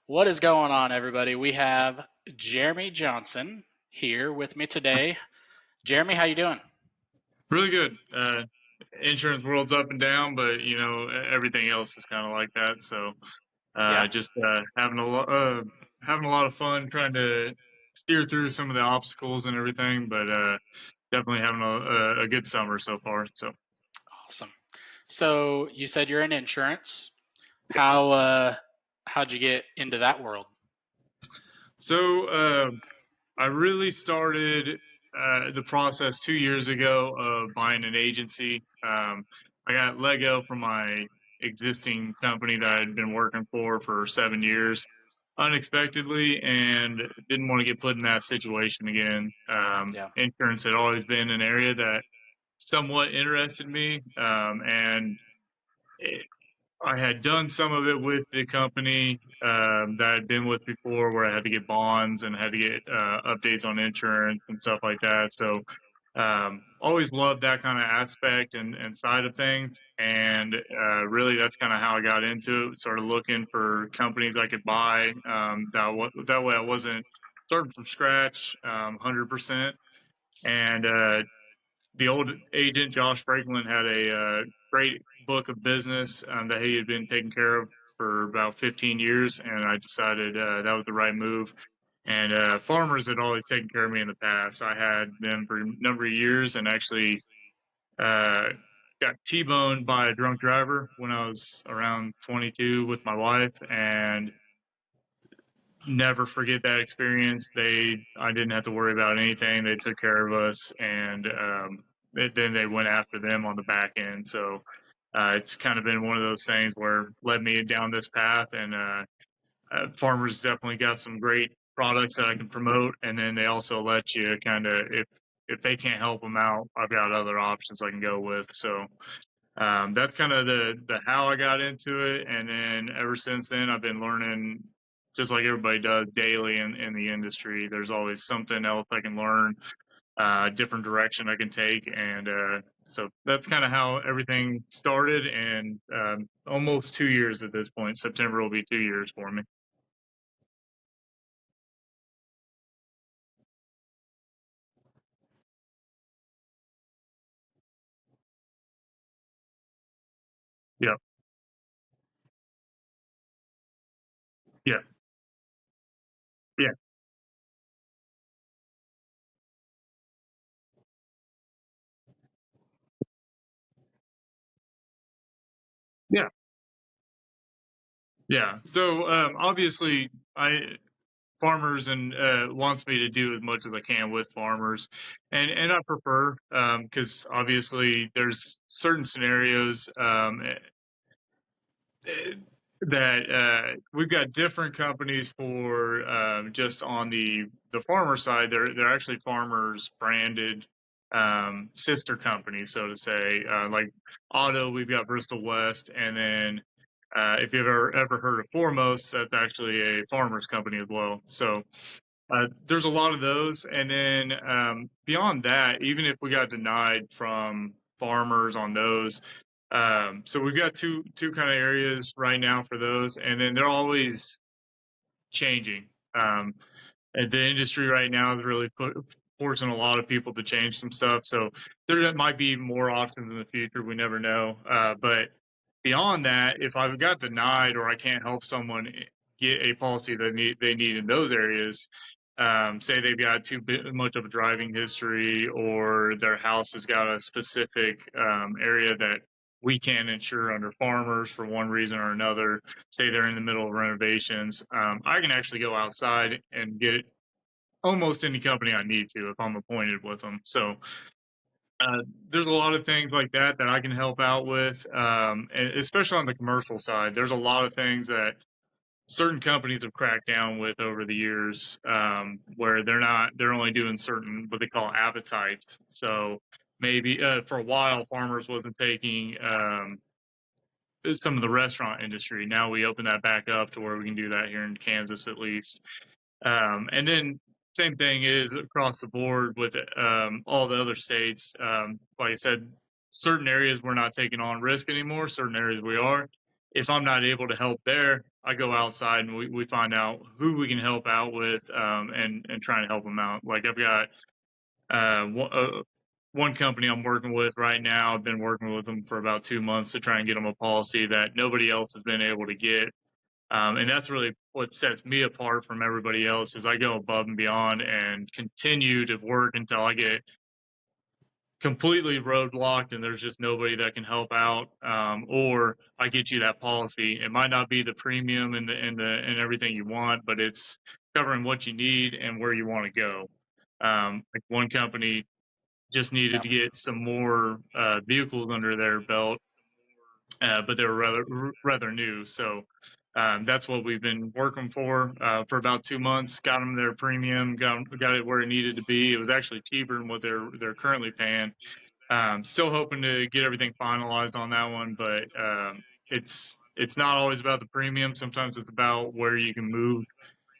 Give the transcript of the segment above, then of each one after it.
What is going on, everybody? We have Jeremy Johnson here with me today. Jeremy, how you doing? Really good. Insurance world's up and down, but everything else is kind of like that. So Yeah, just having a lot of fun trying to steer through some of the obstacles and everything. But definitely having a good summer so far. So awesome. So you said you're in insurance. How'd you get into that world? so I really started the process 2 years ago of buying an agency. I got let go from my existing company that I'd been working for 7 years unexpectedly, and didn't want to get put in that situation again. Yeah, Insurance had always been an area that somewhat interested me, and it, I had done some of it with the company that I'd been with before, where I had to get bonds and had to get updates on insurance and stuff like that. So, always loved that kind of aspect and side of things. And really, that's kind of how I got into it. Started looking for companies I could buy. That way, I wasn't starting from scratch, 100%. And the old agent Josh Franklin had a great book of business that he had been taking care of for about 15 years, and I decided that was the right move. And farmers had always taken care of me in the past. I had them for a number of years, and actually uh, got T-boned by a drunk driver when I was around 22 with my wife, and never forget that experience. I didn't have to worry about anything. They took care of us, and then they went after them on the back end. So it's kind of been one of those things where led me down this path. And farmers definitely got some great products that I can promote, and then they also let you kind of if they can't help them out, I've got other options I can go with. So that's kind of the how I got into it, and then ever since then, I've been learning just like everybody does daily in the industry. There's always something else I can learn, different direction I can take, and so that's kind of how everything started. And almost 2 years at this point. September will be 2 years for me. Yeah, yeah, yeah, yeah, yeah. So obviously, I farmers and wants me to do as much as I can with farmers, and I prefer because obviously there's certain scenarios eh, that we've got different companies for just on the farmer side. They're actually farmers branded sister companies, so to say. Like auto, we've got Bristol West, and then if you've ever heard of Foremost, that's actually a farmers company as well. So there's a lot of those, and then beyond that, even if we got denied from farmers on those, so we've got two kind of areas right now for those, and then they're always changing. Um, and the industry right now is really forcing a lot of people to change some stuff. So there might be more options in the future. We never know. But beyond that, if I got denied or I can't help someone get a policy that they need in those areas, say they've got too much of a driving history or their house has got a specific area that we can't insure under farmers for one reason or another, say they're in the middle of renovations, I can actually go outside and get it almost any company I need to if I'm appointed with them. So there's a lot of things like that that I can help out with, and especially on the commercial side. There's a lot of things that certain companies have cracked down with over the years, where they're only doing certain what they call appetites. So maybe for a while, farmers wasn't taking some of the restaurant industry. Now we open that back up to where we can do that here in Kansas at least. And then same thing is across the board with all the other states. Like I said, certain areas we're not taking on risk anymore. Certain areas we are. if I'm not able to help there, I go outside and we find out who we can help out with, and trying to help them out. Like I've got one company I'm working with right now. I've been working with them for about 2 months to try and get them a policy that nobody else has been able to get. And that's really what sets me apart from everybody else is I go above and beyond and continue to work until I get completely roadblocked and there's just nobody that can help out, or I get you that policy. It might not be the premium and everything you want, but it's covering what you need and where you want to go. Like one company just needed Yeah. to get some more vehicles under their belt, but they were rather new. So that's what we've been working for about 2 months. Got them their premium, got it where it needed to be. It was actually cheaper than what they're currently paying. Still hoping to get everything finalized on that one, but it's not always about the premium. Sometimes it's about where you can move,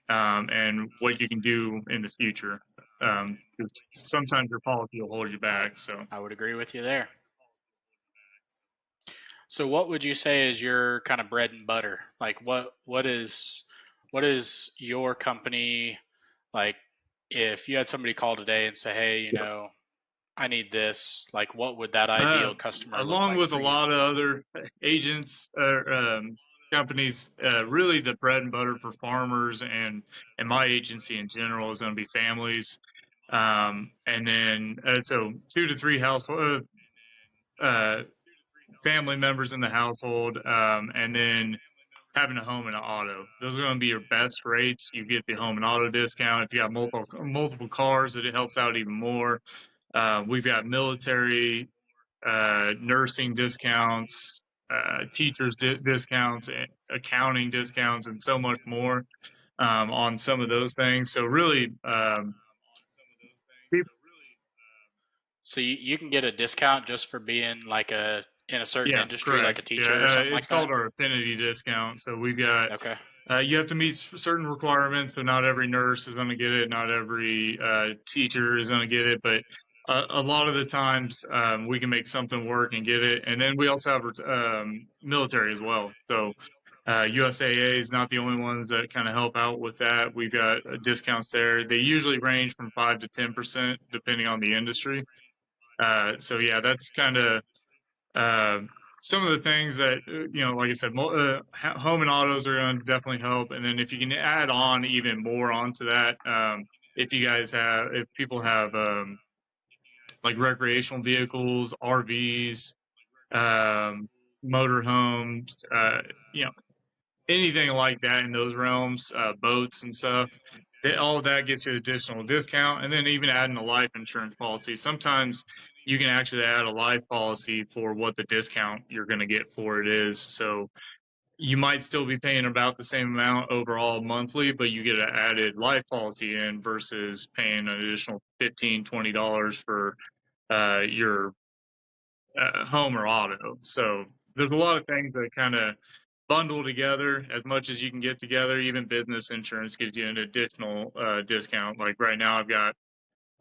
and what you can do in the future. 'Cause sometimes your policy will hold you back. So I would agree with you there. So what would you say is your kind of bread and butter? Like what is your company like if you had somebody call today and say, "Hey, I need this." Like what would that Uh, ideal customer look along like with a for you? lot of other agents or companies, really the bread and butter for farmers and my agency in general is going to be families, and then so 2 to 3 household family members in the household, and then having a home and an auto. Those are going to be your best rates. You get the home and auto discount. If you got multiple cars, it helps out even more. We've got military, nursing discounts, teachers discounts, accounting discounts, and so much more, on some of those things. So really, So you can get a discount just for being like in a certain yeah, industry, like a correct. Yeah, teacher or something it's like called that? our affinity discount. So we've got Okay. you have to meet certain requirements, but not every nurse is going to get it. Not every teacher is going to get it, but a lot of the times we can make something work and get it. And then we also have military as well. So USAA is not the only ones that kind of help out with that. We've got discounts there. They usually range from 5 to 10% depending on the industry. So yeah, that's kind of uh, some of the things that like I said, home and autos are going to definitely help. And then if you can add on even more onto that, if people have like recreational vehicles, RVs, um, motor homes, anything like that in those realms, boats and stuff. All of that gets you additional discount, and then even adding a life insurance policy. Sometimes you can actually add a life policy for what the discount you're going to get for it is. So you might still be paying about the same amount overall monthly, but you get an added life policy in versus paying an additional $15-20 for your home or auto. So there's a lot of things that kind of bundle together as much as you can get together. Even business insurance gives you an additional discount. Like right now,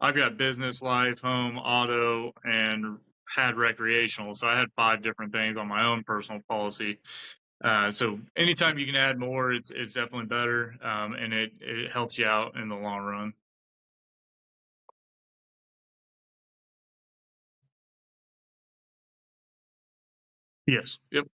I've got business, life, home, auto, and had recreational. So I had 5 different things on my own personal policy. So anytime you can add more, it's definitely better, and it helps you out in the long run. Yes. Yep.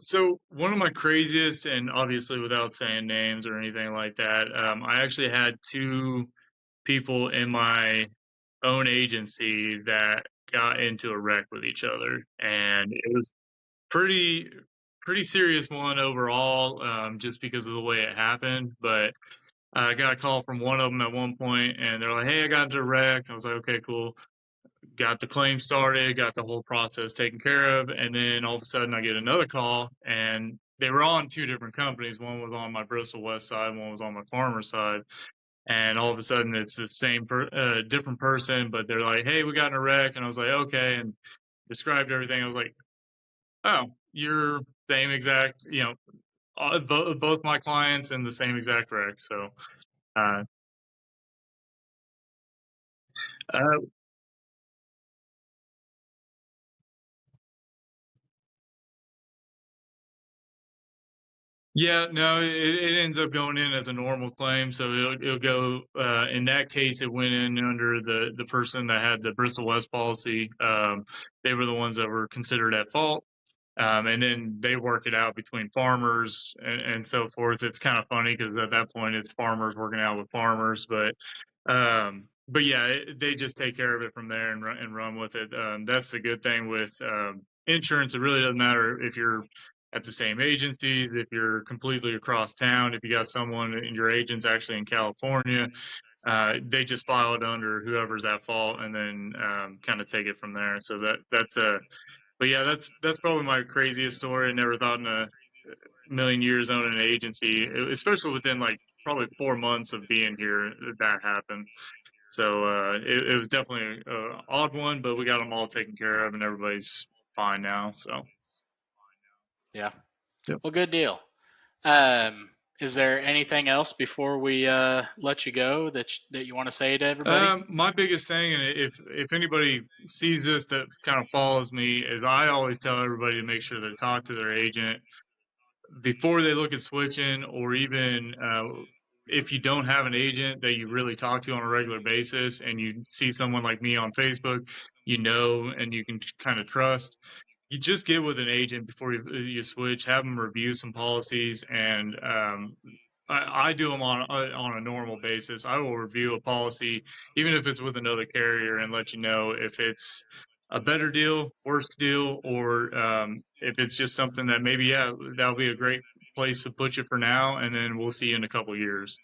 So one of my craziest, and obviously without saying names or anything like that, I actually had 2 people in my own agency that got into a wreck with each other, and it was pretty pretty serious one overall, just because of the way it happened. But I got a call from one of them at one point, and they're like, "Hey, I got into a wreck." I was like, "Okay, cool." Got the claim started, got the whole process taken care of, and then all of a sudden I get another call, and they were on 2 different companies. One was on my Bristol West side, one was on my Farmer side, and all of a sudden it's the same different person, but they're like, "Hey, we got in a wreck," and I was like, "Okay," and described everything. I was like, "Oh, you're same exact, both my clients in the same exact wreck." So uh, Uh, Yeah, no, it ends up going in as a normal claim, so it'll go. In that case, it went in under the person that had the Bristol West policy. They were the ones that were considered at fault, and then they work it out between farmers and so forth. It's kind of funny because at that point, it's farmers working out with farmers, but yeah, they just take care of it from there and run with it. That's the good thing with insurance. It really doesn't matter if you're at the same agencies, if you're completely across town, if you got someone and your agent's actually in California, they just file it under whoever's at fault and then kind of take it from there. So but yeah, that's probably my craziest story. I never thought in a million years owning an agency, especially within like probably 4 months of being here, that happened. So it was definitely an odd one, but we got them all taken care of, and everybody's fine now. So Yeah. yep. Well, good deal. Is there anything else before we let you go that you want to say to everybody? My biggest thing, and if anybody sees this that kind of follows me, is I always tell everybody to make sure they talk to their agent before they look at switching, or even if you don't have an agent that you really talk to on a regular basis and you see someone like me on Facebook, and you can kind of trust, you just get with an agent before you switch, have them review some policies, and I do them on a normal basis. I will review a policy, even if it's with another carrier, and let you know if it's a better deal, worse deal, or if it's just something that maybe, yeah, that'll be a great place to put you for now, and then we'll see you in a couple years.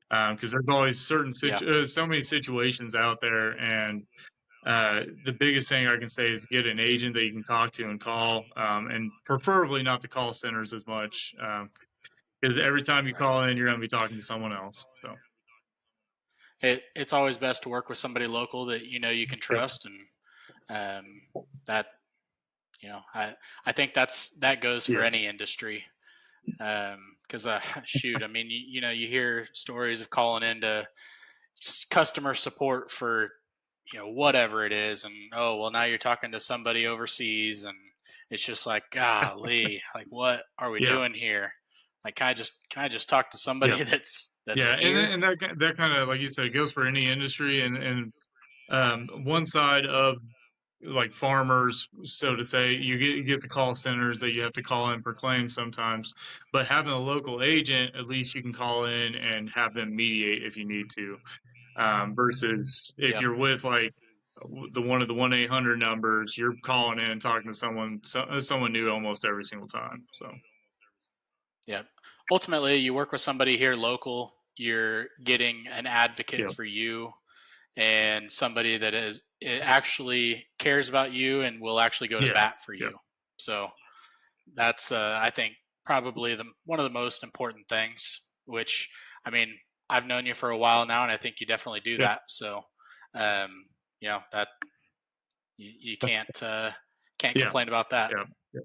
Because there's always Yeah. so many situations out there, and the biggest thing I can say is get an agent that you can talk to and call, and preferably not the call centers as much, because every time you Right. call in, you're going to be talking to someone else. So, It's always best to work with somebody local that you can yep, trust, and um, that I think that goes for yes, any industry. Because shoot, I mean, you hear stories of calling into customer support for whatever it is, and oh well, now you're talking to somebody overseas, and it's just like, golly, like what are we yeah, doing here? Like, can I just talk to yeah, somebody that's yeah, here? and that kind of, like you said, goes for any industry, and one side of like farmers, so to say, you get the call centers that you have to call in for claims sometimes, but having a local agent, at least you can call in and have them mediate if you need to. Versus if Yep. you're with like the one of the 1-800 numbers, you're calling in and talking to someone new almost every single time. So Yep. Ultimately, you work with somebody here local. You're getting an advocate yeah, for you and somebody that is it actually cares about you and will actually go to yes, bat for yeah, you. So that's I think probably the one of the most important things. Which I mean, I've known you for a while now, and I think you definitely do yeah, that. So that you can't yeah, complain about that. yeah, yeah,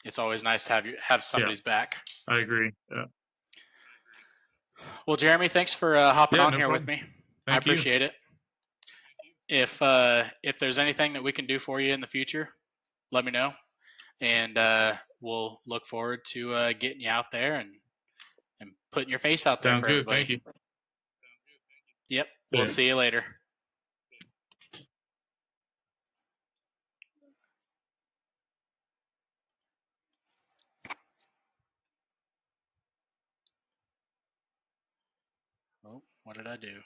It's always nice to have yeah. somebody's back. I agree. Yeah, Well, Jeremy, thanks for hopping yeah, on no here with problem. me. I Thank you. appreciate it. If there's anything that we can do for you in the future, let me know, and we'll look forward to getting you out there and putting your face out there Sounds for good. Thank everybody. you. Yep. We'll Yeah. see you later. Oh, what did I do?